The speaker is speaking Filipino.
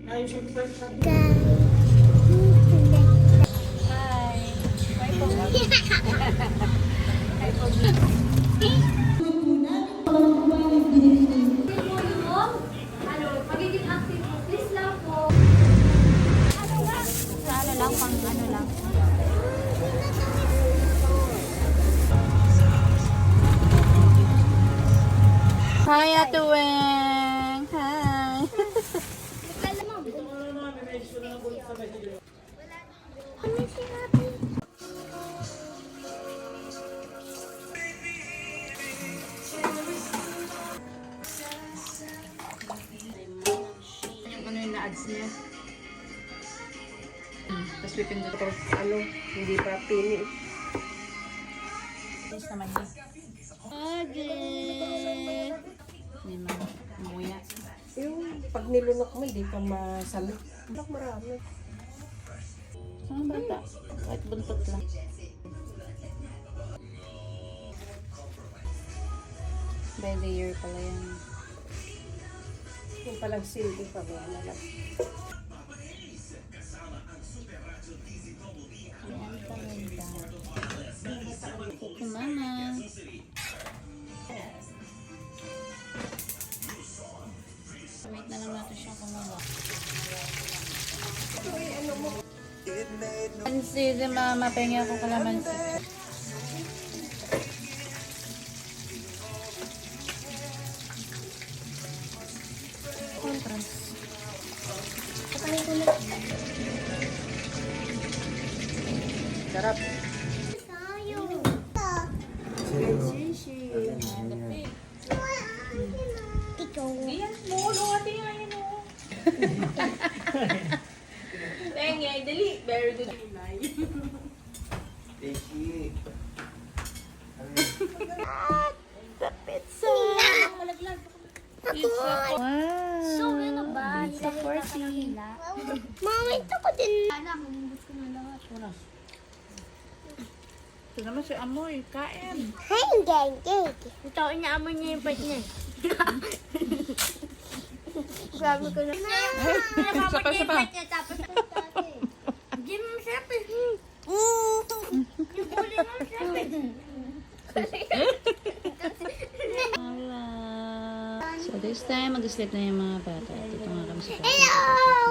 Hi. Bye po. Bye po. Magiging active po. Please lang po. Sa ano lang, pang ano lang. Hi, Ate Weng. Hi. Yung ano yung na-ads niya. Tapos pipindot ko ano, hindi pa pini. Please naman niya. Okay. Hindi man. Umuya. Yung pag nilunok mo, hindi ka masalik. Anak marami. Saan bata? Kahit buntot lang. By the year pala yan. Yung palang silbi pa ba na lang. Ayan talaga. Kuku mama. Wait na lang natin siya kumuha. Kalamansi si mama. Pengi ako kalamansi. Contrast. Sarap. Ayan mo. Luwati nga yan o. Tenge, dali. Very good. The pizza! Pizza. Wow! So, ano ba? Pizza party. Mama, ito ko din. Anak, humubos ko na lahat. Wala. Ito naman si Amoy. Kain. Ito, inaamoy niya yung part niya. Sabi ko na. Sapa, sapa. Tapos hindi mo sarap eh. Yung huli mo sarap eh. Wala. So this time, mag-sleep na yung mga bata. Dito nga kami sa bata. Hello!